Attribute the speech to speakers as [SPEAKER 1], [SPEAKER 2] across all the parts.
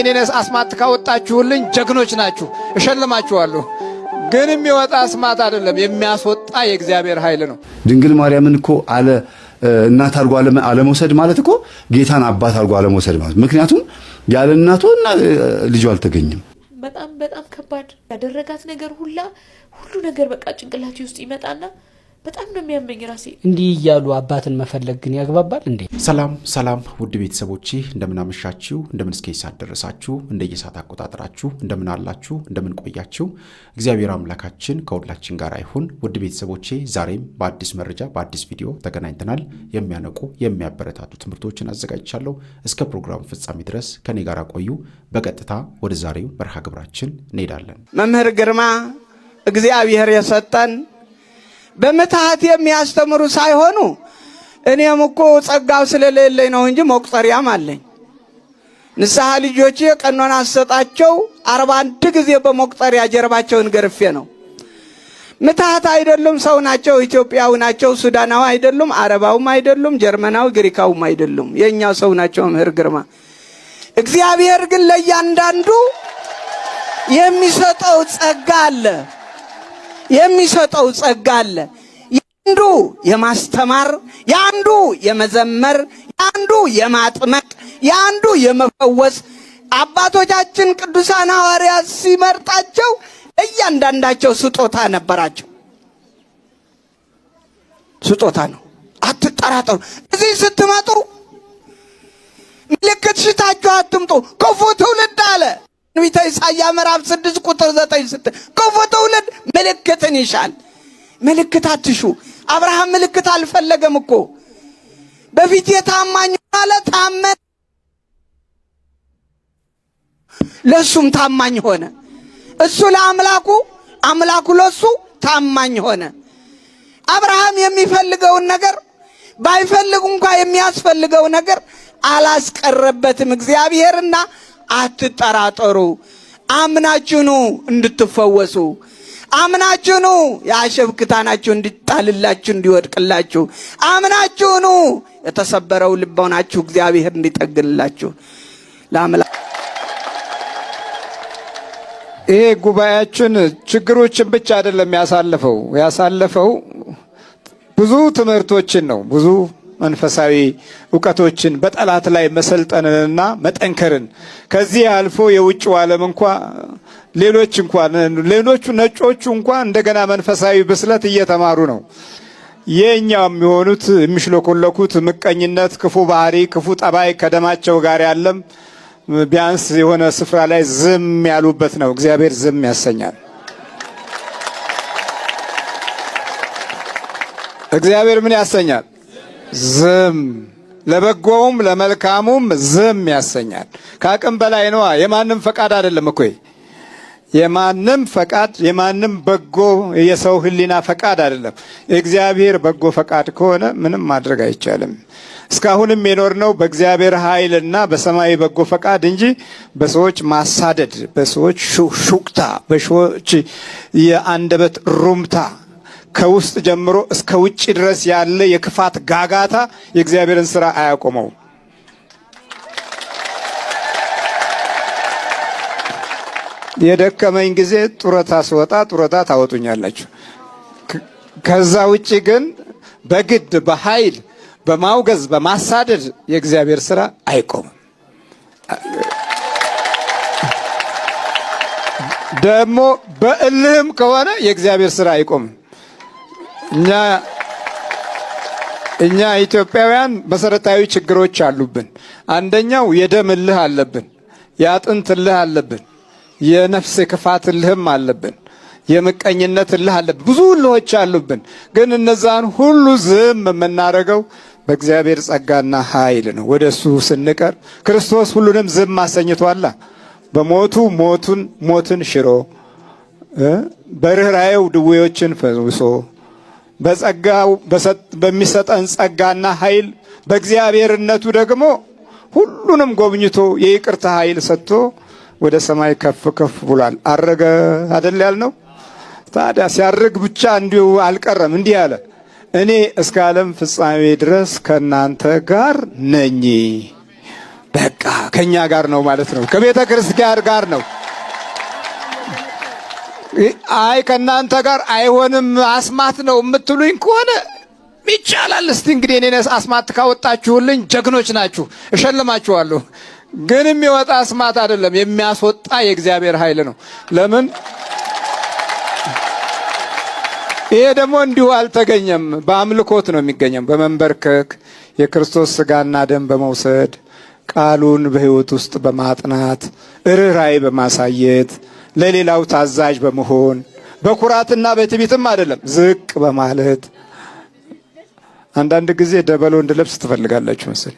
[SPEAKER 1] እኔስ አስማት ካወጣችሁልኝ ጀግኖች ናችሁ፣ እሸልማችኋለሁ። ግን የሚወጣ አስማት አይደለም፣ የሚያስወጣ የእግዚአብሔር ኃይል ነው።
[SPEAKER 2] ድንግል ማርያምን እኮ እናት አርጎ አለመውሰድ ማለት እኮ ጌታን አባት አርጎ አለመውሰድ ማለት። ምክንያቱም ያለ እናቱና ልጁ አልተገኘም።
[SPEAKER 3] በጣም ከባድ ያደረጋት ነገር ሁሉ ነገር በቃ ጭንቅላቴ ውስጥ ይመጣና በጣም ነው የሚያመኝ ራሴ።
[SPEAKER 4] እንዲህ እያሉ አባትን መፈለግ ግን ያግባባል እንዴ?
[SPEAKER 5] ሰላም ውድ ቤተሰቦቼ እንደምን አመሻችሁ፣ እንደምን እስከ ሰዓት ደረሳችሁ፣ እንደየሰዓት አቆጣጠራችሁ እንደምን አላችሁ፣ እንደምን ቆያችሁ። እግዚአብሔር አምላካችን ከሁላችን ጋር ይሁን። ውድ ቤተሰቦቼ ዛሬም በአዲስ መረጃ በአዲስ ቪዲዮ ተገናኝተናል። የሚያነቁ የሚያበረታቱ ትምህርቶችን አዘጋጅቻለሁ። እስከ ፕሮግራም ፍጻሜ ድረስ ከኔ ጋር ቆዩ። በቀጥታ ወደ ዛሬው መርሃ ግብራችን እንሄዳለን።
[SPEAKER 6] መምህር ግርማ እግዚአብሔር የሰጠን በመታሃት የሚያስተምሩ ሳይሆኑ እኔም እኮ ጸጋው ስለሌለኝ ነው እንጂ መቁጠሪያም አለኝ። ንስሐ ልጆቼ ቀኖና አሰጣቸው 41 ጊዜ በመቁጠሪያ ጀርባቸውን ገርፌ ነው። መታሃት አይደሉም፣ ሰው ናቸው። ኢትዮጵያው ናቸው፣ ሱዳናው አይደሉም፣ አረባውም አይደሉም፣ ጀርመናው ግሪካውም አይደሉም። የኛው ሰው ናቸው። መምህር ግርማ እግዚአብሔር ግን ለእያንዳንዱ የሚሰጠው ጸጋ አለ። ያንዱ የማስተማር፣ ያንዱ የመዘመር፣ ያንዱ የማጥመቅ፣ ያንዱ የመፈወስ። አባቶቻችን ቅዱሳን ሐዋርያት ሲመርጣቸው እያንዳንዳቸው ስጦታ ነበራቸው። ስጦታ ነው፣ አትጠራጠሩ። እዚህ ስትመጡ ምልክት ሽታችሁ አትምጡ፣ ክፉ ትውልድ አለ ትንቢተ ኢሳይያስ ምዕራፍ 6 ቁጥር 9 ክፉ ትውልድ ምልክትን ይሻል። ምልክት አትሹ። አብርሃም ምልክት አልፈለገም እኮ። በፊት የታማኝ ማለት ታመነ፣ ለሱም ታማኝ ሆነ። እሱ ለአምላኩ፣ አምላኩ ለሱ ታማኝ ሆነ። አብርሃም የሚፈልገውን ነገር ባይፈልግ እንኳን የሚያስፈልገው ነገር አላስቀረበትም እግዚአብሔርና አትጠራጠሩ። አምናችሁ ኑ እንድትፈወሱ፣ አምናችሁ ኑ ያሸብክታናችሁ እንዲጣልላችሁ እንዲወድቅላችሁ፣ አምናችሁ ኑ የተሰበረው ልቦናችሁ እግዚአብሔር እንዲጠግንላችሁ። ለአምላክ
[SPEAKER 1] ይሄ ጉባኤያችን ችግሮችን ብቻ አይደለም ያሳለፈው ብዙ ትምህርቶችን ነው። ብዙ መንፈሳዊ ዕውቀቶችን በጠላት ላይ መሰልጠንንና መጠንከርን። ከዚህ አልፎ የውጭው ዓለም ሌሎቹ ነጮቹ እንደገና መንፈሳዊ ብስለት እየተማሩ ነው። የኛው የሚሆኑት የሚሽለኮለኩት ምቀኝነት፣ ክፉ ባህሪ፣ ክፉ ጠባይ ከደማቸው ጋር ያለም ቢያንስ የሆነ ስፍራ ላይ ዝም ያሉበት ነው። እግዚአብሔር ዝም ያሰኛል። እግዚአብሔር ምን ያሰኛል? ዝም። ለበጎውም ለመልካሙም ዝም ያሰኛል። ከአቅም በላይ ነው። የማንም ፈቃድ አይደለም እኮ የማንም ፈቃድ፣ የማንም በጎ የሰው ህሊና ፈቃድ አይደለም። የእግዚአብሔር በጎ ፈቃድ ከሆነ ምንም ማድረግ አይቻልም። እስካሁንም የኖርነው በእግዚአብሔር ኃይልና በሰማይ በጎ ፈቃድ እንጂ በሰዎች ማሳደድ፣ በሰዎች ሹክታ፣ በሰዎች የአንደበት ሩምታ ከውስጥ ጀምሮ እስከ ውጭ ድረስ ያለ የክፋት ጋጋታ የእግዚአብሔርን ሥራ አያቆመው። የደከመኝ ጊዜ ጡረታ ስወጣ ጡረታ ታወጡኛላችሁ። ከዛ ውጪ ግን በግድ በኃይል በማውገዝ በማሳደድ የእግዚአብሔር ሥራ አይቆምም። ደግሞ በእልህም ከሆነ የእግዚአብሔር ሥራ አይቆምም። እኛ ኢትዮጵያውያን መሰረታዊ ችግሮች አሉብን። አንደኛው የደም እልህ አለብን፣ የአጥንት እልህ አለብን፣ የነፍስ ክፋት እልህም አለብን፣ የምቀኝነት እልህ አለብን። ብዙ እልሆች አሉብን። ግን እነዛን ሁሉ ዝም የምናደርገው በእግዚአብሔር ጸጋና ኃይል ነው። ወደሱ ስንቀር ክርስቶስ ሁሉንም ዝም አሰኝቷላ። በሞቱ ሞትን ሽሮ፣ በርኅራኄው ድዌዎችን ፈውሶ፣ በጸጋው በሚሰጠን ጸጋና ኃይል በእግዚአብሔርነቱ ደግሞ ሁሉንም ጎብኝቶ የይቅርታ ኃይል ሰጥቶ ወደ ሰማይ ከፍ ብሏል። አረገ አይደል ያልነው? ታዲያ ሲያርግ ብቻ እንዲሁ አልቀረም። እንዲህ አለ፣ እኔ እስከ ዓለም ፍጻሜ ድረስ ከናንተ ጋር ነኝ። በቃ ከኛ ጋር ነው ማለት ነው። ከቤተ ክርስቲያን ጋር ነው። አይ ከናንተ ጋር አይሆንም አስማት ነው የምትሉኝ ከሆነ ይቻላል። እስቲ እንግዲህ እኔ አስማት ካወጣችሁልኝ ጀግኖች ናችሁ፣ እሸልማችኋለሁ። ግን የሚወጣ አስማት አይደለም፣ የሚያስወጣ የእግዚአብሔር ኃይል ነው። ለምን? ይሄ ደግሞ እንዲሁ አልተገኘም፣ በአምልኮት ነው የሚገኘው። በመንበርከክ የክርስቶስ ሥጋና ደም በመውሰድ ቃሉን በሕይወት ውስጥ በማጥናት ርኅራኄ በማሳየት ለሌላው ታዛዥ በመሆን በኩራትና በትዕቢትም አይደለም፣ ዝቅ በማለት አንዳንድ ጊዜ ደበሎ እንድለብስ ትፈልጋላችሁ መሰለኝ።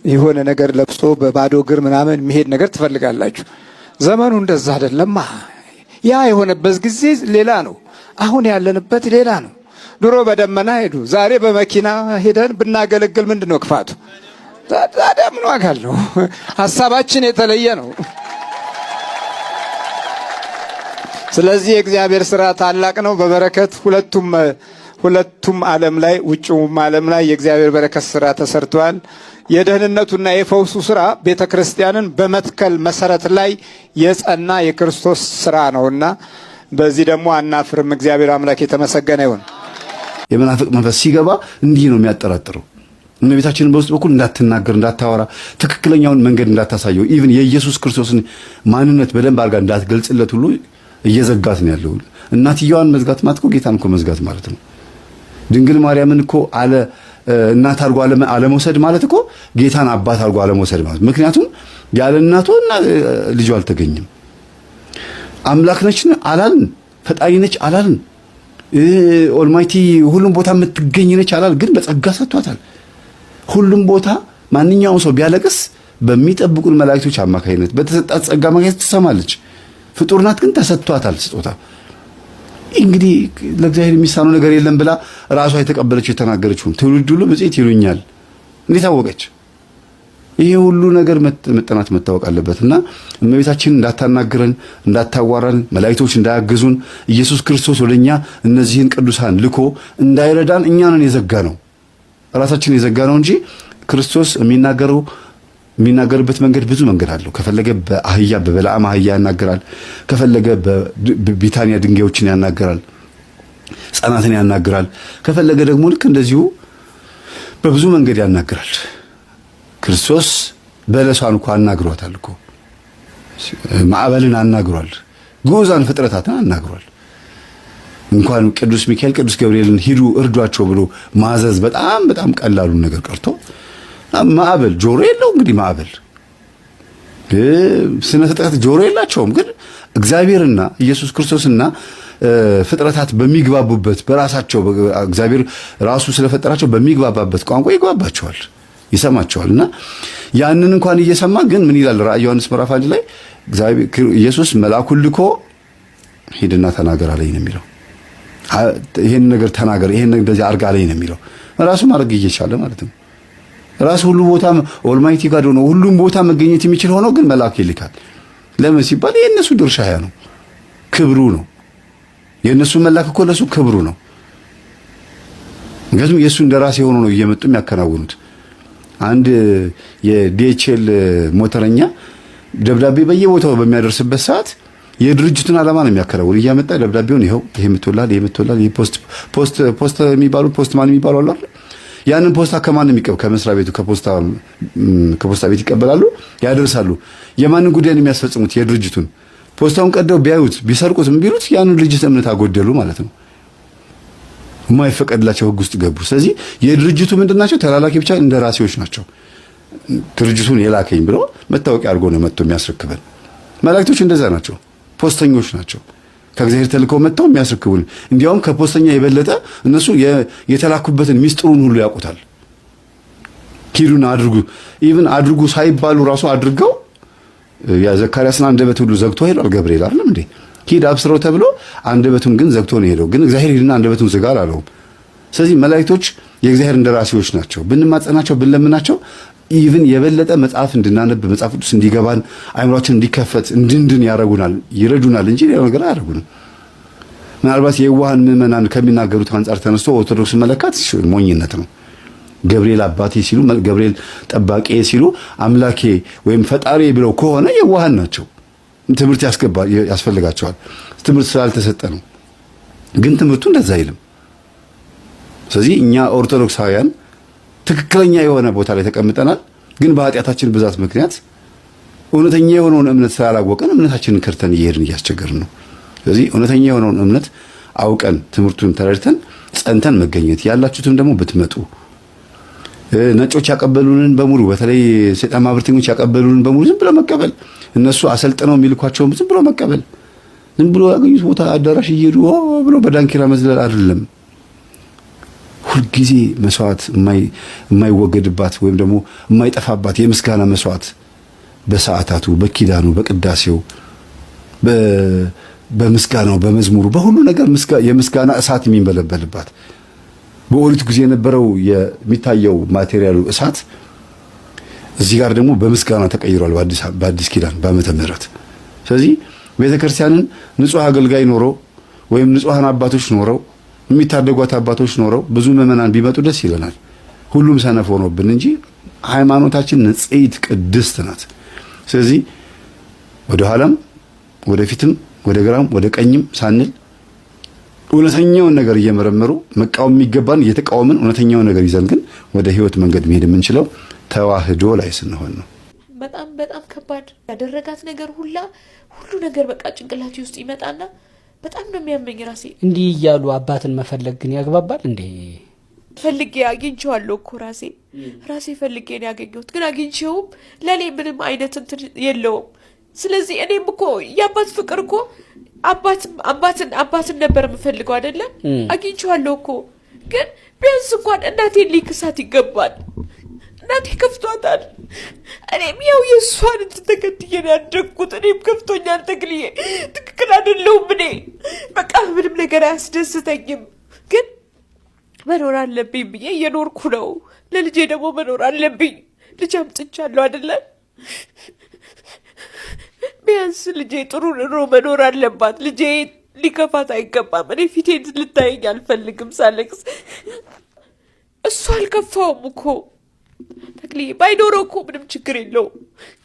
[SPEAKER 1] የሆነ ነገር ለብሶ በባዶ እግር ምናምን የሚሄድ ነገር ትፈልጋላችሁ። ዘመኑ እንደዛ አይደለማ። ያ የሆነበት ጊዜ ሌላ ነው። አሁን ያለንበት ሌላ ነው። ድሮ በደመና ሄዱ፣ ዛሬ በመኪና ሄደን ብናገለግል ምንድን ነው ክፋቱ? ታዲያ ምን ዋጋ አለው? ሀሳባችን የተለየ ነው። ስለዚህ የእግዚአብሔር ስራ ታላቅ ነው። በበረከት ሁለቱም ዓለም ላይ ውጭውም ዓለም ላይ የእግዚአብሔር በረከት ስራ ተሰርቷል። የደህንነቱና የፈውሱ ስራ ቤተ ክርስቲያንን በመትከል መሰረት ላይ የጸና የክርስቶስ ስራ ነውና በዚህ ደግሞ አናፍርም። እግዚአብሔር አምላክ የተመሰገነ ይሁን።
[SPEAKER 2] የመናፍቅ መንፈስ ሲገባ እንዲህ ነው የሚያጠራጥረው። እመቤታችንን በውስጥ በኩል እንዳትናገር፣ እንዳታወራ፣ ትክክለኛውን መንገድ እንዳታሳየው፣ ኢቭን የኢየሱስ ክርስቶስን ማንነት በደንብ አድርጋ እንዳትገልጽለት ሁሉ እየዘጋት ነው ያለው። እናትየዋን መዝጋት ማለት እኮ ጌታን እኮ መዝጋት ማለት ነው። ድንግል ማርያምን እኮ እናት አድርጎ አለመውሰድ ማለት እኮ ጌታን አባት አድርጎ አለመውሰድ ማለት። ምክንያቱም ያለ እናቱ ልጁ አልተገኘም። አምላክ ነች አላልን፣ ፈጣሪ ነች አላልን፣ ኦልማይቲ ሁሉም ቦታ የምትገኝ ነች አላልን። ግን በጸጋ ሰጥቷታል። ሁሉም ቦታ ማንኛውም ሰው ቢያለቅስ በሚጠብቁን መላእክቶች አማካይነት በተሰጣት ጸጋ አማካይነት ትሰማለች። ፍጡር ናት ግን ተሰጥቷታል ስጦታ። እንግዲህ ለእግዚአብሔር የሚሳነው ነገር የለም ብላ ራሷ የተቀበለችው የተናገረችው ትውልድ ሁሉ ብፅዕት ይሉኛል እንዴት አወቀች? ይሄ ሁሉ ነገር መጠናት መታወቅ አለበትና እመቤታችን እንዳታናግረን፣ እንዳታዋራን፣ መላእክቶች እንዳያግዙን ኢየሱስ ክርስቶስ ወደኛ እነዚህን ቅዱሳን ልኮ እንዳይረዳን እኛንን የዘጋ ነው፣ ራሳችን የዘጋ ነው እንጂ ክርስቶስ የሚናገርበት መንገድ ብዙ መንገድ አለው። ከፈለገ በአህያ በበለዓም አህያ ያናገራል። ከፈለገ በቢታንያ ድንጋዮችን ያናገራል፣ ሕፃናትን ያናገራል። ከፈለገ ደግሞ ልክ እንደዚሁ በብዙ መንገድ ያናገራል። ክርስቶስ በለሷን እኮ አናግሯታል እኮ፣ ማዕበልን አናግሯል፣ ግዑዛን ፍጥረታትን አናግሯል። እንኳን ቅዱስ ሚካኤል ቅዱስ ገብርኤልን ሂዱ እርዷቸው ብሎ ማዘዝ በጣም በጣም ቀላሉ ነገር ቀርቶ ማዕበል ጆሮ የለው። እንግዲህ ማዕበል ስነ ፍጥረት ጆሮ የላቸውም። ግን እግዚአብሔርና ኢየሱስ ክርስቶስና ፍጥረታት በሚግባቡበት በራሳቸው እግዚአብሔር ራሱ ስለፈጠራቸው በሚግባባበት ቋንቋ ይግባባቸዋል፣ ይሰማቸዋልና ያንን እንኳን እየሰማ ግን ምን ይላል ራእየ ዮሐንስ ምዕራፍ 1 ላይ እግዚአብሔር ኢየሱስ መልአኩን ልኮ ሂድና ተናገር አለኝ ነው የሚለው። ይሄን ነገር ተናገር፣ ይሄን ነገር እንደዚህ አድርግ አለኝ ነው የሚለው። ራሱ ማድረግ እየቻለ ማለት ነው። ራሱ ሁሉ ቦታ ኦልማይቲ ጋር ሆኖ ሁሉም ቦታ መገኘት የሚችል ሆኖ ግን መልአክ ይልካል። ለምን ሲባል የእነሱ ድርሻ ያ ነው፣ ክብሩ ነው። የእነሱ መልአክ እኮ ለሱ ክብሩ ነው። ምክንያቱም የእሱ እንደራሴ ሆኖ ነው እየመጡ የሚያከናውኑት። አንድ የዲኤችኤል ሞተረኛ ደብዳቤ በየቦታው በሚያደርስበት ሰዓት የድርጅቱን ዓላማ ነው የሚያከናውን። እያመጣ ደብዳቤውን ይሄው ይሄ የምትወላል ይሄ ፖስት የሚባሉ ፖስትማን የሚባሉ አሉ አይደል? ያንን ፖስታ ከማን የሚቀበል? ከመስሪያ ቤቱ ከፖስታ ቤት ይቀበላሉ፣ ያደርሳሉ። የማንን ጉዳይ ነው የሚያስፈጽሙት? የድርጅቱን። ፖስታውን ቀደው ቢያዩት ቢሰርቁት ቢሉት ያንን ድርጅት እምነት አጎደሉ ማለት ነው። የማይፈቀድላቸው ሕግ ውስጥ ገቡ። ስለዚህ የድርጅቱ ምንድናቸው? ተላላኪ ብቻ እንደራሴዎች ናቸው። ድርጅቱን የላከኝ ብሎ መታወቂያ አድርጎ ነው መጥቶ የሚያስረክበን። መላእክቶች እንደዛ ናቸው፣ ፖስተኞች ናቸው። ከእግዚአብሔር ተልከው መጥተው የሚያስረክቡን። እንዲያውም ከፖስተኛ የበለጠ እነሱ የተላኩበትን ሚስጥሩን ሁሉ ያውቁታል። ሂዱና አድርጉ፣ ኢቭን አድርጉ ሳይባሉ ራሱ አድርገው የዘካርያስን አንደበት ሁሉ ዘግቶ ሄዷል ገብርኤል አይደለም እንዴ? ሂድ አብስረው ተብሎ አንደበቱን ግን ዘግቶ ነው ሄደው። ግን እግዚአብሔር ሂድና አንደበቱን ዝጋ አላለውም። ስለዚህ መላእክቶች የእግዚአብሔር እንደራሴዎች ናቸው። ብንማጸናቸው ብንለምናቸው ኢቭን የበለጠ መጽሐፍ እንድናነብ መጽሐፍ ቅዱስ እንዲገባን አይምሮአችን እንዲከፈት እንድንድን ያረጉናል፣ ይረዱናል እንጂ ሌላ ነገር አያረጉንም። ምናልባት የዋሃን ምዕመናን ከሚናገሩት አንጻር ተነስቶ ኦርቶዶክስ መለካት ሞኝነት ነው። ገብርኤል አባቴ ሲሉ ገብርኤል ጠባቂ ሲሉ አምላኬ ወይም ፈጣሪ ብለው ከሆነ የዋሃን ናቸው። ትምህርት ያስፈልጋቸዋል። ትምህርት ስላልተሰጠ ነው። ግን ትምህርቱ እንደዛ አይልም። ስለዚህ እኛ ኦርቶዶክሳውያን ትክክለኛ የሆነ ቦታ ላይ ተቀምጠናል። ግን በኃጢአታችን ብዛት ምክንያት እውነተኛ የሆነውን እምነት ስላላወቀን እምነታችንን ከርተን እየሄድን እያስቸገርን ነው። ስለዚህ እውነተኛ የሆነውን እምነት አውቀን ትምህርቱን ተረድተን ጸንተን መገኘት ያላችሁትም ደግሞ ብትመጡ ነጮች ያቀበሉንን በሙሉ በተለይ ሰይጣን ማብርተኞች ያቀበሉንን በሙሉ ዝም ብሎ መቀበል፣ እነሱ አሰልጥነው የሚልኳቸውን ዝም ብሎ መቀበል፣ ዝም ብሎ ያገኙት ቦታ አዳራሽ እየሄዱ ብሎ በዳንኪራ መዝለል አይደለም። ሁልጊዜ መስዋዕት የማይወገድባት ወይም ደግሞ የማይጠፋባት የምስጋና መስዋዕት በሰዓታቱ፣ በኪዳኑ፣ በቅዳሴው፣ በምስጋናው፣ በመዝሙሩ፣ በሁሉ ነገር የምስጋና እሳት የሚንበለበልባት በኦሪቱ ጊዜ የነበረው የሚታየው ማቴሪያሉ እሳት እዚህ ጋር ደግሞ በምስጋና ተቀይሯል በአዲስ ኪዳን በዓመተ ምሕረት። ስለዚህ ቤተክርስቲያንን ንጹህ አገልጋይ ኖረው ወይም ንጹሃን አባቶች ኖረው የሚታደጓት አባቶች ኖረው ብዙ ምዕመናን ቢመጡ ደስ ይለናል። ሁሉም ሰነፍ ሆኖብን እንጂ ሃይማኖታችን ንጽሕት ቅድስት ናት። ስለዚህ ወደ ኋላም ወደፊትም ወደ ግራም ወደ ቀኝም ሳንል እውነተኛውን ነገር እየመረመሩ መቃወም የሚገባን እየተቃወምን እውነተኛውን ነገር ይዘን ግን ወደ ህይወት መንገድ መሄድ የምንችለው ተዋህዶ ላይ ስንሆን ነው።
[SPEAKER 3] በጣም በጣም ከባድ ያደረጋት ነገር ሁሉ ነገር በቃ ጭንቅላቴ ውስጥ ይመጣና በጣም ነው የሚያመኝ ራሴ።
[SPEAKER 4] እንዲህ እያሉ አባትን መፈለግ ግን ያግባባል እንዴ?
[SPEAKER 3] ፈልጌ አግኝቼዋለሁ እኮ ራሴ ፈልጌ ነው ያገኘሁት። ግን አግኝቼውም ለኔ ምንም አይነት እንትን የለውም። ስለዚህ እኔም እኮ የአባት ፍቅር እኮ አባትን ነበር የምፈልገው አይደለም። አግኝቼዋለሁ እኮ ግን ቢያንስ እንኳን እናቴን ሊክሳት ይገባል። እናቴ ከፍቷታል። እኔም ያው የእሷን ተከትዬ ነው ያደግኩት። እኔም ከፍቶኛል። ተክልዬ ትክክል አይደለሁም። እኔ በቃ ምንም ነገር አያስደስተኝም። ግን መኖር አለብኝ ብዬ እየኖርኩ ነው። ለልጄ ደግሞ መኖር አለብኝ። ልጅ አምጥቻለሁ አይደለም። ቢያንስ ልጄ ጥሩ ኑሮ መኖር አለባት። ልጄ ሊከፋት አይገባም። እኔ ፊቴን ልታየኝ አልፈልግም ሳለቅስ። እሱ አልከፋውም እኮ ተክልዬ። ባይኖረው እኮ ምንም ችግር የለውም።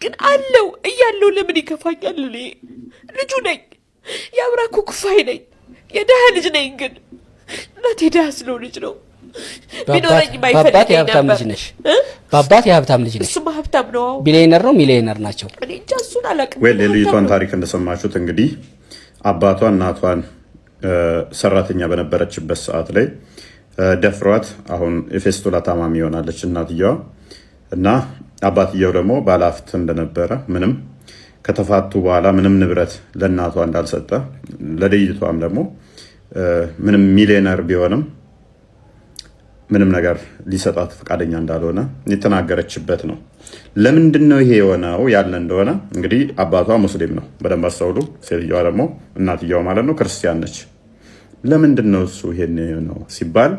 [SPEAKER 3] ግን አለው እያለው ለምን ይከፋኛል? እኔ ልጁ ነኝ። የአብራኩ ክፋይ ነኝ። የድሃ ልጅ ነኝ። ግን እናቴ ድሃ ስለሆነች ነው። ቢኖረኝ ማይፈልገኝ ነበር።
[SPEAKER 4] በአባት የሀብታም ልጅ ነሽ።
[SPEAKER 3] እሱማ ሀብታም ነው።
[SPEAKER 4] ቢሊየነር ነው ሚሊየነር ናቸው።
[SPEAKER 3] እኔ እንጃ እሱን አላውቅም።
[SPEAKER 5] ወይ የልጅቷን ታሪክ እንደሰማችሁት እንግዲህ አባቷ እናቷን ሰራተኛ በነበረችበት ሰዓት ላይ ደፍሯት አሁን የፌስቱላ ታማሚ ይሆናለች እናትየዋ። እና አባትየው ደግሞ ባለሀብት እንደነበረ ምንም ከተፋቱ በኋላ ምንም ንብረት ለእናቷ እንዳልሰጠ ለልጅቷም ደግሞ ምንም ሚሊየነር ቢሆንም ምንም ነገር ሊሰጣት ፈቃደኛ እንዳልሆነ የተናገረችበት ነው። ለምንድን ነው ይሄ የሆነው ያለ እንደሆነ እንግዲህ አባቷ ሙስሊም ነው፣ በደንብ አስተውሉ። ሴትዮዋ ደግሞ እናትየዋ ማለት ነው ክርስቲያን ነች። ለምንድን ነው እሱ ይሄን ነው ሲባል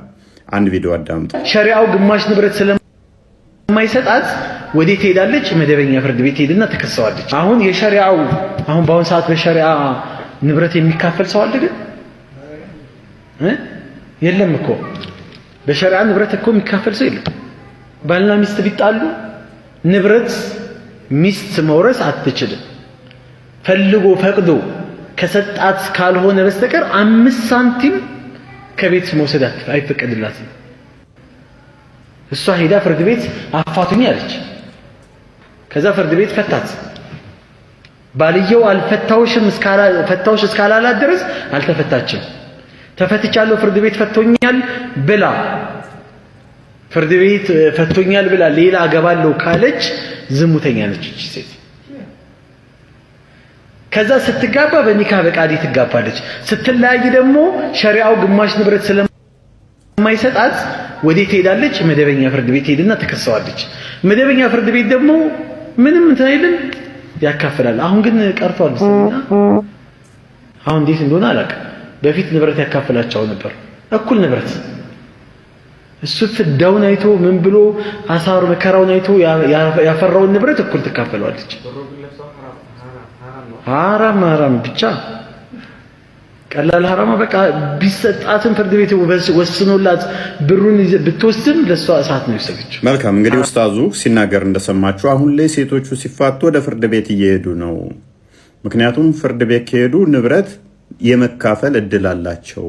[SPEAKER 5] አንድ ቪዲዮ አዳምጡ።
[SPEAKER 7] ሸሪዓው ግማሽ ንብረት ስለማይሰጣት ወዴት ትሄዳለች? መደበኛ ፍርድ ቤት ሄድና ተከሰዋለች። አሁን የሸሪዓው በአሁን ሰዓት በሸሪዓ ንብረት የሚካፈል ሰው አለ ግን የለም እኮ። በሸሪዓ ንብረት እኮ የሚካፈል ሰው የለም። ባልና ሚስት ቢጣሉ ንብረት ሚስት መውረስ አትችልም። ፈልጎ ፈቅዶ ከሰጣት ካልሆነ በስተቀር 5 ሳንቲም ከቤት መውሰድ አይፈቀድላትም። እሷ ሄዳ ፍርድ ቤት አፋቱኝ አለች። ከዛ ፍርድ ቤት ፈታት። ባልየው አልፈታውሽም ፈታውሽ እስካላላት ድረስ አልተፈታችም። ተፈትቻለሁ ፍርድ ቤት ፈቶኛል ብላ ሌላ አገባለሁ ካለች ዝሙተኛ ነች እቺ ሴት። ከዛ ስትጋባ በኒካህ በቃዲ ትጋባለች። ስትለያይ ደግሞ ሸሪዓው ግማሽ ንብረት ስለማይሰጣት ወዴት ትሄዳለች? መደበኛ ፍርድ ቤት ሄድና ተከሰዋለች። መደበኛ ፍርድ ቤት ደግሞ ምንም እንትን አይልም፣ ያካፍላል። አሁን ግን ቀርቷል። አሁን እንዴት እንደሆነ አላውቅም። በፊት ንብረት ያካፍላቸው ነበር፣ እኩል ንብረት። እሱ ፍዳውን አይቶ ምን ብሎ አሳሩ መከራውን አይቶ ያፈራውን ንብረት እኩል ትካፈለዋለች። ሐራም ብቻ ቀላል ሐራማ በቃ ቢሰጣትም ፍርድ ቤት ወስኖላት ብሩን ብትወስድም ለሷ እሳት ነው የወሰደችው።
[SPEAKER 8] መልካም እንግዲህ ኡስታዙ ሲናገር እንደሰማችሁ አሁን ላይ ሴቶቹ ሲፋቱ ወደ ፍርድ ቤት እየሄዱ ነው። ምክንያቱም ፍርድ ቤት ከሄዱ ንብረት የመካፈል እድል አላቸው።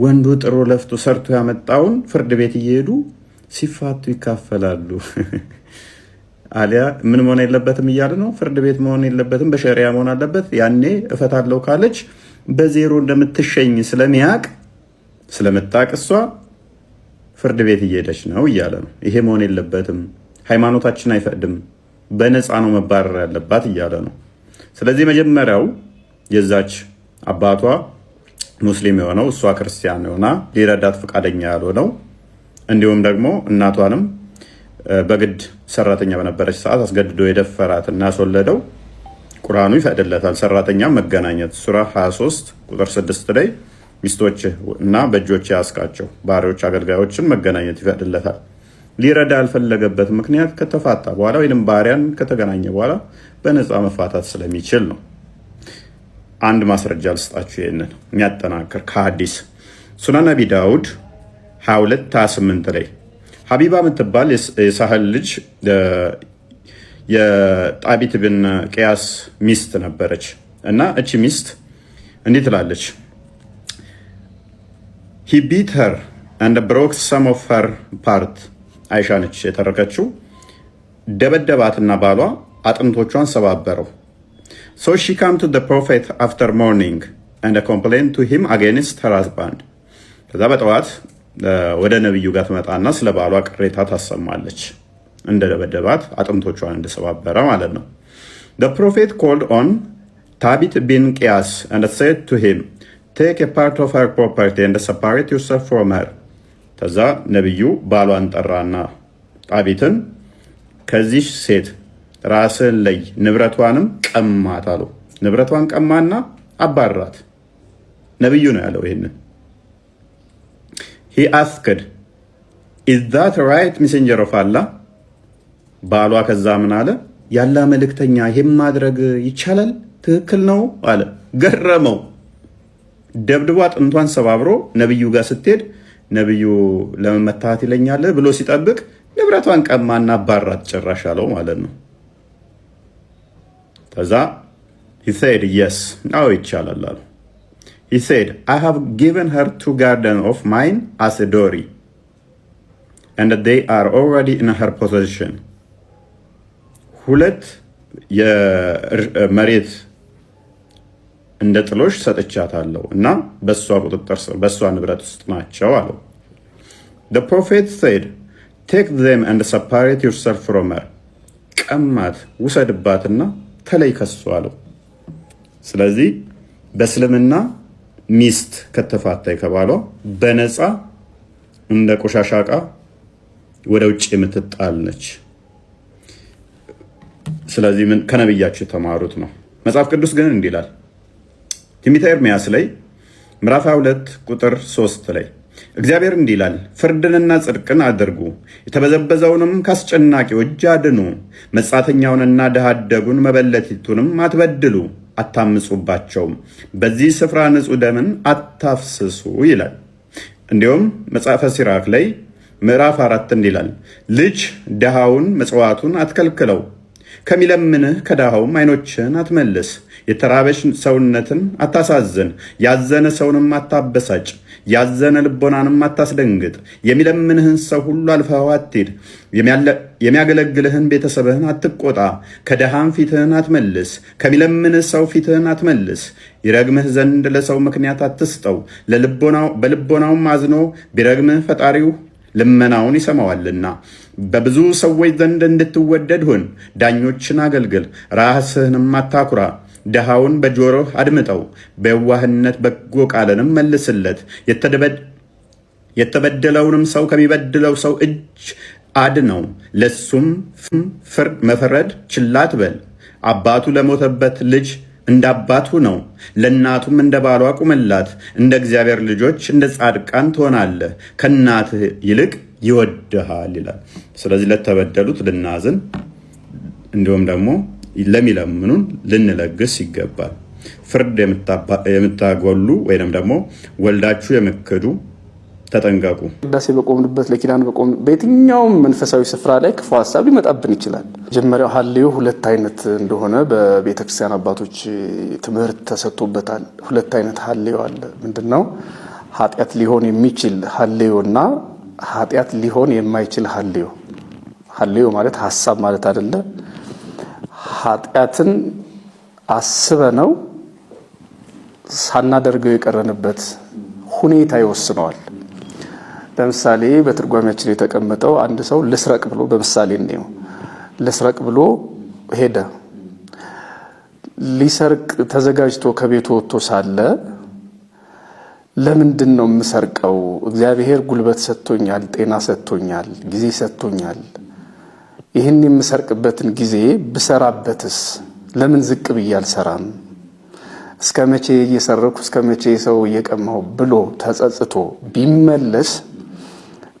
[SPEAKER 8] ወንዱ ጥሮ ለፍቶ ሰርቶ ያመጣውን ፍርድ ቤት እየሄዱ ሲፋቱ ይካፈላሉ። አሊያ ምን መሆን የለበትም እያለ ነው። ፍርድ ቤት መሆን የለበትም፣ በሸሪያ መሆን አለበት። ያኔ እፈታለሁ ካለች በዜሮ እንደምትሸኝ ስለምታቅ እሷ ፍርድ ቤት እየሄደች ነው እያለ ነው። ይሄ መሆን የለበትም፣ ሃይማኖታችን አይፈቅድም፣ በነፃ ነው መባረር ያለባት እያለ ነው። ስለዚህ መጀመሪያው የዛች አባቷ ሙስሊም የሆነው እሷ ክርስቲያን የሆና ሊረዳት ፈቃደኛ ያልሆነው እንዲሁም ደግሞ እናቷንም በግድ ሰራተኛ በነበረች ሰዓት አስገድዶ የደፈራት እና ያስወለደው ቁርአኑ ይፈቅድለታል። ሰራተኛ መገናኘት ሱራ 23 ቁጥር 6 ላይ ሚስቶች እና በእጆች ያስቃቸው ባሪያዎች አገልጋዮችን መገናኘት ይፈቅድለታል። ሊረዳ ያልፈለገበት ምክንያት ከተፋታ በኋላ ወይም ባሪያን ከተገናኘ በኋላ በነፃ መፋታት ስለሚችል ነው። አንድ ማስረጃ ልስጣችሁ ይሄንን የሚያጠናክር ከሐዲስ ሱናን አቢ ዳውድ 22:28 ላይ ሀቢባ የምትባል የሳህል ልጅ የጣቢት ብን ቅያስ ሚስት ነበረች እና እቺ ሚስት እንዲህ ትላለች፣ he beat her and broke some of her part። አይሻ ነች የተረከችው። ደበደባትና ባሏ አጥንቶቿን ሰባበረው። so she came to the prophet after morning and complained to him against her husband። ከዛ በጠዋት ወደ ነብዩ ጋር ትመጣና ስለ ባሏ ቅሬታ ታሰማለች። እንደደበደባት አጥንቶቿን እንደሰባበረ ማለት ነው። The prophet called on Thabit bin Qiyas and said to him, take a part of her property and separate yourself from her። ከዛ ነብዩ ባሏን ጠራና ጣቢትን ከዚህ ሴት ራስን ለይ፣ ንብረቷንም ቀማት አለው። ንብረቷን ቀማና አባራት። ነብዩ ነው ያለው ይሄንን። he asked, is that right messenger of Allah? ባሏ ከዛ ምን አለ? ያላ መልእክተኛ ይሄን ማድረግ ይቻላል? ትክክል ነው አለ። ገረመው። ደብድቧ አጥንቷን ሰባብሮ ነብዩ ጋር ስትሄድ ነብዩ ለመመታት ይለኛል ብሎ ሲጠብቅ ንብረቷን ቀማና አባራት ጭራሽ አለው ማለት ነው። ከዛ he said yes, አዎ ይቻላል አለ። he said, I have given her 2 gardens of mine as a dowry and they are already in her possession። 2 የመሬት እንደ ጥሎሽ ሰጥቻታለሁ እና በሷ ቁጥጥር ስር በሷ ንብረት ውስጥ ናቸው አለው። The prophet said, take them and separate yourself from her። ቀማት፣ ውሰድባትና ተለይ ከሷ አለው። ስለዚህ በእስልምና ሚስት ከተፋታይ ከባሏ በነፃ እንደ ቆሻሻ ዕቃ ወደ ውጭ የምትጣል ነች። ስለዚህ ምን ከነብያቸው የተማሩት ነው። መጽሐፍ ቅዱስ ግን እንዲህ ይላል ትንቢተ ኤርምያስ ላይ ምዕራፍ 2 ቁጥር 3 ላይ እግዚአብሔር እንዲህ ይላል፣ ፍርድንና ጽድቅን አድርጉ፣ የተበዘበዘውንም ካስጨናቂው እጅ አድኑ፣ መጻተኛውንና ድሃ አደጉን መበለቲቱንም አትበድሉ፣ አታምፁባቸውም፣ በዚህ ስፍራ ንጹሕ ደምን አታፍስሱ ይላል። እንዲሁም መጽሐፈ ሲራክ ላይ ምዕራፍ 4 እንዲህ ይላል፣ ልጅ ድሃውን ምጽዋቱን አትከልክለው፣ ከሚለምንህ ከድሃውም ዓይኖችን አትመልስ፣ የተራበሽ ሰውነትን አታሳዝን፣ ያዘነ ሰውንም አታበሳጭ፣ ያዘነ ልቦናንም አታስደንግጥ፣ የሚለምንህን ሰው ሁሉ አልፈኸው አትሂድ፣ የሚያገለግልህን ቤተሰብህን አትቆጣ፣ ከድሃም ፊትህን አትመልስ፣ ከሚለምንህ ሰው ፊትህን አትመልስ፣ ይረግምህ ዘንድ ለሰው ምክንያት አትስጠው፣ በልቦናውም አዝኖ ቢረግምህ ፈጣሪው ልመናውን ይሰማዋልና። በብዙ ሰዎች ዘንድ እንድትወደድ ሁን፣ ዳኞችን አገልግል፣ ራስህንም አታኩራ፣ ድሃውን በጆሮህ አድምጠው፣ በየዋህነት በጎ ቃልንም መልስለት፣ የተበደለውንም ሰው ከሚበድለው ሰው እጅ አድነው፣ ለሱም መፍረድ ችላ አትበል። አባቱ ለሞተበት ልጅ እንደ አባቱ ነው፣ ለእናቱም እንደ ባሏ ቁምላት። እንደ እግዚአብሔር ልጆች እንደ ጻድቃን ትሆናለህ፣ ከእናትህ ይልቅ ይወድሃል ይላል። ስለዚህ ለተበደሉት ልናዝን እንዲሁም ደግሞ ለሚለምኑን ልንለግስ ይገባል። ፍርድ የምታጎሉ ወይንም ደግሞ ወልዳችሁ የምክዱ ተጠንቀቁ።
[SPEAKER 9] ቅዳሴ በቆምንበት ለኪዳን በየትኛውም መንፈሳዊ ስፍራ ላይ ክፉ ሀሳብ ሊመጣብን ይችላል። መጀመሪያው ሀሌዮ ሁለት አይነት እንደሆነ በቤተክርስቲያን አባቶች ትምህርት ተሰጥቶበታል። ሁለት አይነት ሀሌዮ አለ። ምንድነው? ኃጢአት ሊሆን የሚችል ሀሌዮና ኃጢአት ሊሆን የማይችል ሀሌዮ። ሀሌዮ ማለት ሀሳብ ማለት አይደለ። ኃጢአትን አስበነው ሳናደርገው የቀረንበት ሁኔታ ይወስነዋል። ለምሳሌ በትርጓሜያችን የተቀመጠው አንድ ሰው ልስረቅ ብሎ በምሳሌ ነው ልስረቅ ብሎ ሄደ። ሊሰርቅ ተዘጋጅቶ ከቤቱ ወጥቶ ሳለ ለምንድን ነው የምሰርቀው? እግዚአብሔር ጉልበት ሰጥቶኛል፣ ጤና ሰጥቶኛል፣ ጊዜ ሰጥቶኛል። ይህን የምሰርቅበትን ጊዜ ብሰራበትስ ለምን ዝቅ ብዬ አልሰራም? እስከ መቼ እየሰረኩ እስከ መቼ ሰው እየቀማው ብሎ ተጸጽቶ ቢመለስ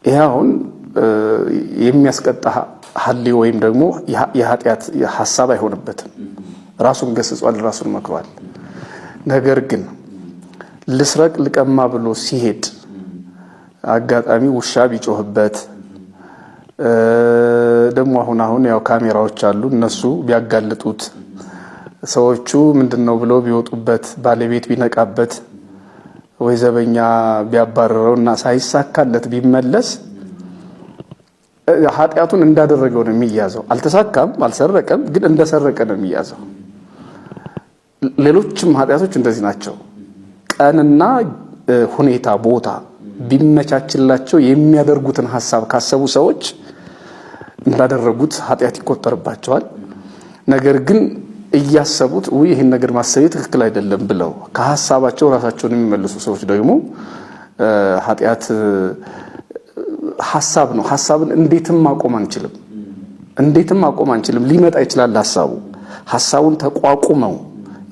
[SPEAKER 9] ይሄውን የሚያስቀጣ ሀሌዮ ወይም ደግሞ የኃጢአት ሐሳብ አይሆንበትም። ራሱን ገስጿል፣ ራሱን መክሯል። ነገር ግን ልስረቅ ልቀማ ብሎ ሲሄድ አጋጣሚ ውሻ ቢጮህበት ደግሞ አሁን ያው ካሜራዎች አሉ፣ እነሱ ቢያጋልጡት ሰዎቹ ምንድነው ብለው ቢወጡበት ባለቤት ቢነቃበት ወይ ዘበኛ ቢያባረረውና ሳይሳካለት ቢመለስ ኃጢአቱን እንዳደረገው ነው የሚያዘው። አልተሳካም፣ አልሰረቀም፣ ግን እንደሰረቀ ነው የሚያዘው። ሌሎችም ኃጢአቶች እንደዚህ ናቸው። ቀንና ሁኔታ ቦታ ቢመቻችላቸው የሚያደርጉትን ሐሳብ ካሰቡ ሰዎች እንዳደረጉት ኃጢአት ይቆጠርባቸዋል። ነገር ግን እያሰቡት ይህን ነገር ማሰቤ ትክክል አይደለም ብለው ከሐሳባቸው ራሳቸውን የሚመልሱ ሰዎች ደግሞ ኃጢአት ሐሳብ ነው። ሐሳብን እንዴትም ማቆም አንችልም። ሊመጣ ይችላል ሐሳቡን ተቋቁመው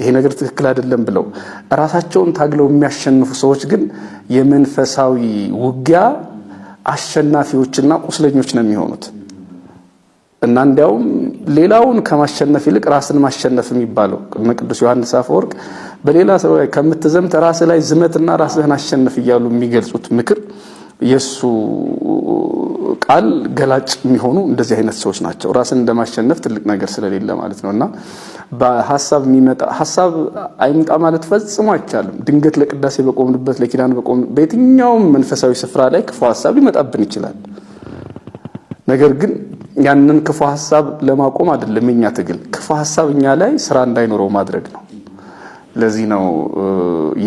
[SPEAKER 9] ይሄ ነገር ትክክል አይደለም ብለው ራሳቸውን ታግለው የሚያሸንፉ ሰዎች ግን የመንፈሳዊ ውጊያ አሸናፊዎችና ቁስለኞች ነው የሚሆኑት። እና እንዲያውም ሌላውን ከማሸነፍ ይልቅ ራስን ማሸነፍ የሚባለው ቅዱስ ዮሐንስ አፈወርቅ በሌላ ሰው ላይ ከምትዘምት ራስ ላይ ዝመትና ራስህን አሸንፍ እያሉ የሚገልጹት ምክር የሱ ቃል ገላጭ የሚሆኑ እንደዚህ አይነት ሰዎች ናቸው። ራስን እንደማሸነፍ ትልቅ ነገር ስለሌለ ማለት ነውና በሐሳብ የሚመጣ ሐሳብ አይምጣ ማለት ፈጽሞ አይቻልም። ድንገት ለቅዳሴ በቆምንበት ለኪዳን በየትኛውም መንፈሳዊ ስፍራ ላይ ክፉ ሐሳብ ሊመጣብን ይችላል። ነገር ግን ያንን ክፉ ሐሳብ ለማቆም አይደለም የኛ ትግል፣ ክፉ ሐሳብ እኛ ላይ ስራ እንዳይኖረው ማድረግ ነው። ለዚህ ነው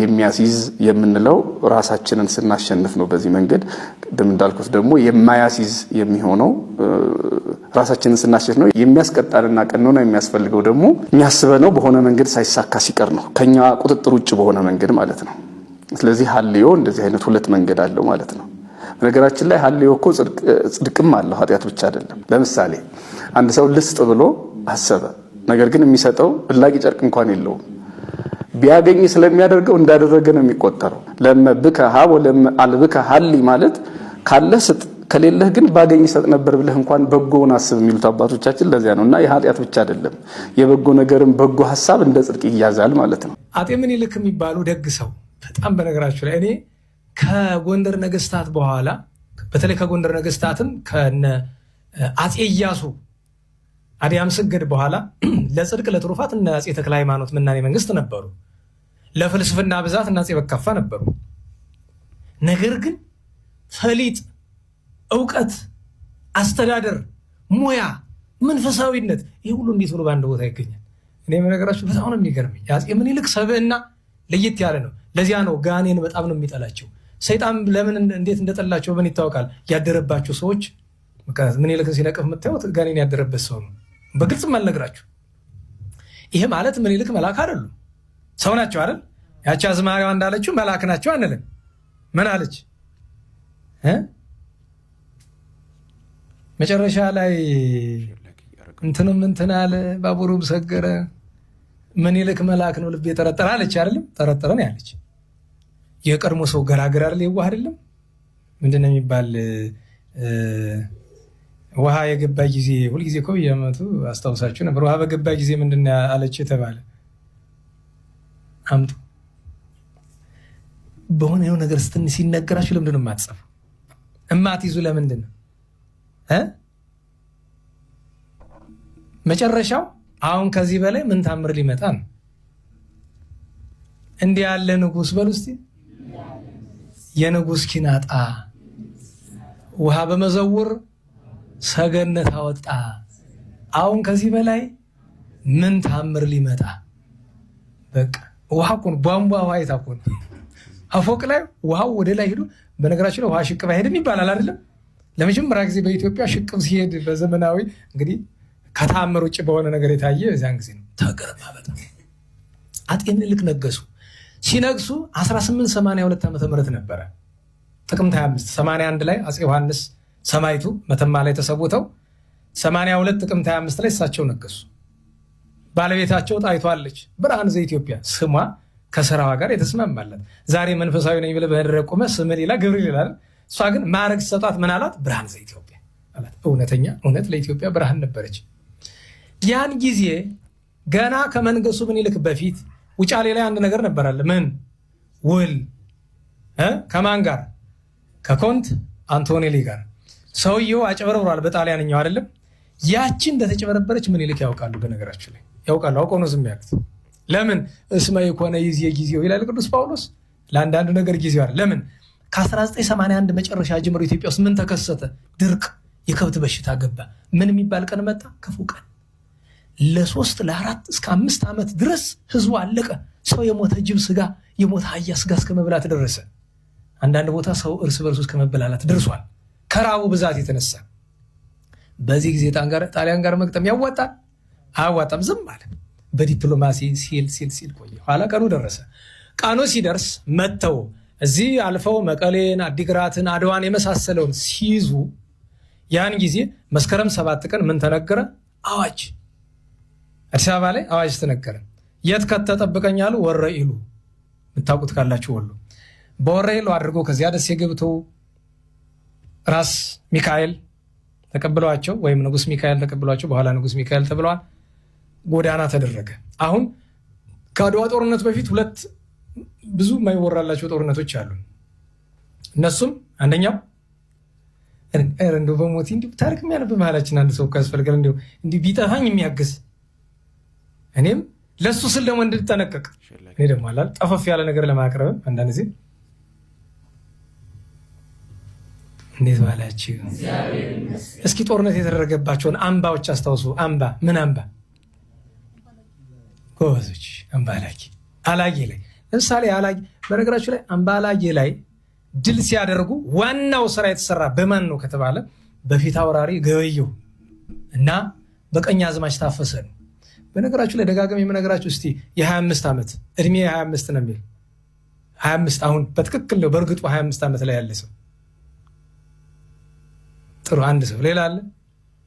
[SPEAKER 9] የሚያስይዝ የምንለው ራሳችንን ስናሸንፍ ነው። በዚህ መንገድ ቅድም እንዳልኩት ደግሞ የማያስይዝ የሚሆነው ራሳችንን ስናሸንፍ ነው። የሚያስቀጣልና ቀኖና የሚያስፈልገው ደግሞ የሚያስበነው በሆነ መንገድ ሳይሳካ ሲቀር ነው፣ ከኛ ቁጥጥር ውጭ በሆነ መንገድ ማለት ነው። ስለዚህ ሀሌዮ እንደዚህ አይነት ሁለት መንገድ አለው ማለት ነው። በነገራችን ላይ ሀሌዮ እኮ ጽድቅም አለው፣ ኃጢአት ብቻ አይደለም። ለምሳሌ አንድ ሰው ልስጥ ብሎ አሰበ፣ ነገር ግን የሚሰጠው እላቂ ጨርቅ እንኳን የለውም። ቢያገኝ ስለሚያደርገው እንዳደረገ ነው የሚቆጠረው። ለመብከ ሀብ ወለመአልብከ ሀሊ ማለት ካለህ ስጥ፣ ከሌለህ ግን ባገኝ ሰጥ ነበር ብለህ እንኳን በጎውን አስብ የሚሉት አባቶቻችን ለዚያ ነው። እና የኃጢአት ብቻ አይደለም፣ የበጎ ነገርም በጎ ሐሳብ እንደ ጽድቅ ይያዛል ማለት ነው።
[SPEAKER 10] አጤ ምኒልክ የሚባሉ ደግ ሰው በጣም በነገራችሁ ላይ እኔ ከጎንደር ነገስታት በኋላ በተለይ ከጎንደር ነገስታትም ከነ አጼ ኢያሱ አዲያም ስገድ በኋላ ለጽድቅ ለትሩፋት እነ አጼ ተክለ ሃይማኖት ምናኔ መንግስት ነበሩ። ለፍልስፍና ብዛት እና አጼ በካፋ ነበሩ። ነገር ግን ፈሊጥ፣ እውቀት፣ አስተዳደር፣ ሙያ፣ መንፈሳዊነት ይህ ሁሉ እንዴት ብሎ በአንድ ቦታ ይገኛል? እኔ በነገራችሁ በጣም ነው የሚገርመኝ። የአጼ ምኒልክ ሰብዕና ለየት ያለ ነው። ለዚያ ነው ጋኔን በጣም ነው የሚጠላቸው። ሰይጣን ለምን እንዴት እንደጠላቸው ምን ይታወቃል? ያደረባቸው ሰዎች ምኒልክን ሲነቅፍ የምታዩት ጋኔን ያደረበት ሰው ነው። በግልጽም አልነግራችሁ። ይሄ ማለት ምኒልክ መልአክ አይደሉም፣ ሰው ናቸው አይደል? ያቺ አዝማሪዋ እንዳለችው መልአክ ናቸው አንልም። ምን አለች? መጨረሻ ላይ እንትንም እንትን አለ፣ ባቡሩም ሰገረ፣ ምኒልክ መልአክ ነው ልቤ ጠረጠረ አለች አይደለም? ጠረጠረ ነው ያለች። የቀድሞ ሰው ገራገር አይደል? የዋህ አይደለም? ምንድነው የሚባል ውሃ የገባ ጊዜ ሁልጊዜ እኮ በየዓመቱ አስታውሳችሁ ነበር። ውሃ በገባ ጊዜ ምንድን አለች የተባለ አምጡ። በሆነ የሆነ ነገር ሲነገራችሁ ለምንድን ነው የማትጽፉ? እማትይዙ ለምንድን ነው? መጨረሻው አሁን ከዚህ በላይ ምን ታምር ሊመጣ ነው? እንዲህ ያለ ንጉሥ በሉ እስቲ የንጉሥ ኪናጣ ውሃ በመዘውር ሰገነት አወጣ። አሁን ከዚህ በላይ ምን ታምር ሊመጣ? በቃ ውሃ እኮ ነው፣ ቧንቧ ውሃ የታኮ ነው። አፎቅ ላይ ውሃው ወደ ላይ ሄዶ፣ በነገራችን ላይ ውሃ ሽቅብ አይሄድም ይባላል አይደለም? ለመጀመሪያ ጊዜ በኢትዮጵያ ሽቅብ ሲሄድ በዘመናዊ እንግዲህ ከታምር ውጭ በሆነ ነገር የታየ እዚያን ጊዜ ነው። ተገረማ በጣም። አጤ ምኒልክ ነገሱ። ሲነግሱ 1882 ዓመተ ምህረት ነበረ ጥቅምት 25 81 ላይ አፄ ዮሐንስ ሰማይቱ መተማ ላይ ተሰውተው 82 ጥቅምት 25 ላይ እሳቸው ነገሱ። ባለቤታቸው ጣይቷለች ብርሃን ዘኢትዮጵያ፣ ስሟ ከስራዋ ጋር የተስማማላት። ዛሬ መንፈሳዊ ነኝ ብለህ በደረቅ ቆመህ ስም ሌላ ገብርኤል ይላል። እሷ ግን ማዕረግ ሰጣት። ምን አላት? ብርሃን ዘኢትዮጵያ አላት። እውነተኛ እውነት ለኢትዮጵያ ብርሃን ነበረች። ያን ጊዜ ገና ከመንገሱ ምኒልክ በፊት ውጫሌ ላይ አንድ ነገር ነበራለ። ምን ውል ከማን ጋር? ከኮንት አንቶኔሊ ጋር። ሰውየው አጨበረብሯል በጣሊያንኛው አይደለም። ያቺ እንደተጨበረበረች ምኒልክ ያውቃሉ። በነገራችሁ ላይ ያውቃሉ። አውቀው ነው ዝም ያሉት። ለምን? እስመ የኮነ ይዜ ጊዜው ይላል ቅዱስ ጳውሎስ። ለአንዳንዱ ነገር ጊዜው አይደል። ለምን? ከ1981 መጨረሻ ጀምሮ ኢትዮጵያ ውስጥ ምን ተከሰተ? ድርቅ፣ የከብት በሽታ ገባ። ምን የሚባል ቀን መጣ? ክፉ ቀን። ለ3 ለ4 እስከ 5 ዓመት ድረስ ህዝቡ አለቀ። ሰው የሞተ ጅብ ስጋ፣ የሞተ አህያ ስጋ እስከ መብላት ደረሰ። አንዳንድ ቦታ ሰው እርስ በርሱ እስከ መበላላት ደርሷል፣ ከራቡ ብዛት የተነሳ። በዚህ ጊዜ ጣሊያን ጋር መግጠም ያዋጣል? አያዋጣም። ዝም አለ። በዲፕሎማሲ ሲል ቆየ። ኋላ ቀኑ ደረሰ። ቀኑ ሲደርስ መጥተው እዚህ አልፈው መቀሌን፣ አዲግራትን፣ አድዋን የመሳሰለውን ሲይዙ ያን ጊዜ መስከረም 7 ቀን ምን ተነገረ? አዋጅ። አዲስ አበባ ላይ አዋጅ ተነገረ። የት ከተጠብቀኛሉ? ወረኢሉ፣ የምታውቁት ካላችሁ ወሎ። በወረኢሉ አድርጎ ከዚያ ደሴ ገብተው ራስ ሚካኤል ተቀብለዋቸው፣ ወይም ንጉስ ሚካኤል ተቀብለዋቸው፣ በኋላ ንጉስ ሚካኤል ተብለዋል። ጎዳና ተደረገ። አሁን ከአድዋ ጦርነት በፊት 2 ብዙ የማይወራላቸው ጦርነቶች አሉ። እነሱም አንደኛው እንደው በሞት እንዲሁ ታሪክ የሚያነብ መሀላችን አንድ ሰው እኮ ያስፈልጋል። እንዲሁ ቢጠፋኝ የሚያግዝ እኔም ለሱ ስል ደግሞ እንድጠነቀቅ። እኔ ደግሞ አላል ጠፈፍ ያለ ነገር ለማቅረብ አንዳንድ ጊዜ እንዴት ባላችሁ። እስኪ ጦርነት የተደረገባቸውን አምባዎች አስታውሱ። አምባ ምን አምባ? ጎበዞች። አምባ አላጌ ላይ ለምሳሌ አላጌ። በነገራችሁ ላይ አምባ አላጌ ላይ ድል ሲያደርጉ ዋናው ስራ የተሰራ በማን ነው ከተባለ በፊት አውራሪ ገበየሁ እና በቀኝ አዝማች ታፈሰ ነው። በነገራችሁ ላይ ደጋግም የምነግራችሁ እስቲ የ25 ዓመት እድሜ 25 ነው የሚል 25 አሁን በትክክል ነው። በእርግጡ 25 ዓመት ላይ ያለ ሰው ጥሩ አንድ ሰው ሌላ አለ።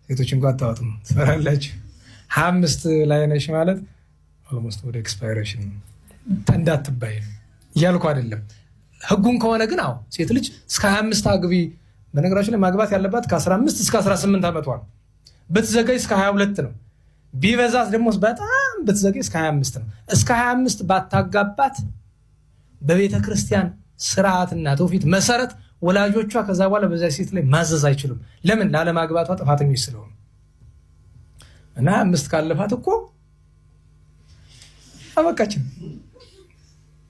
[SPEAKER 10] ሴቶች እንኳን አታዋጡም ትፈራላችሁ። 25 ላይ ነሽ ማለት ኦልሞስት ወደ ኤክስፓይሬሽን እንዳትባይ እያልኩ አይደለም። ህጉን ከሆነ ግን አዎ ሴት ልጅ እስከ 25 አግቢ። በነገራችን ላይ ማግባት ያለባት ከ15 እስከ 18 ዓመቷ ነው። ብትዘገይ እስከ 22 ነው። ቢበዛት ደግሞ በጣም ብትዘገይ እስከ 25 ነው። እስከ 25 ባታጋባት በቤተ ክርስቲያን ስርዓትና ትውፊት መሰረት ወላጆቿ ከዛ በኋላ በዛ ሴት ላይ ማዘዝ አይችሉም። ለምን? ላለማግባቷ ጥፋተኞች ስለሆኑ እና 25 ካለፋት እኮ አበቃችን።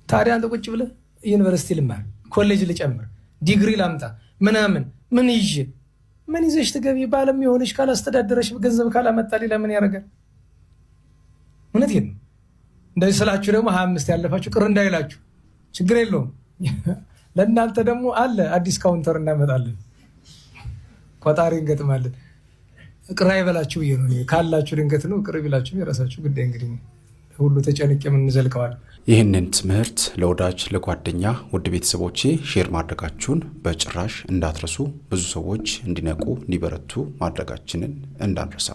[SPEAKER 10] ታዲያ አንተ ቁጭ ብለህ ዩኒቨርሲቲ ልማር፣ ኮሌጅ ልጨምር፣ ዲግሪ ላምጣ ምናምን ምን ይዤ ምን ይዘሽ ትገቢ? ባለም የሆነች ካላስተዳደረሽ ገንዘብ ካላመጣልኝ ለምን ያደርጋል? እውነቴን ነው። እንደዚህ ስላችሁ ደግሞ 25 ያለፋችሁ ቅር እንዳይላችሁ፣ ችግር የለውም። ለእናንተ ደግሞ አለ አዲስ ካውንተር እናመጣለን፣ ቆጣሪ እንገጥማለን። ቅር አይበላችሁ ብዬ ነው ካላችሁ ድንገት ነው። ቅር ቢላችሁ የራሳችሁ ጉዳይ። እንግዲህ ሁሉ ተጨንቄ ምን እንዘልቀዋል።
[SPEAKER 5] ይህንን ትምህርት ለወዳጅ ለጓደኛ ውድ ቤተሰቦቼ ሼር ማድረጋችሁን በጭራሽ እንዳትረሱ። ብዙ ሰዎች እንዲነቁ እንዲበረቱ ማድረጋችንን እንዳንረሳ።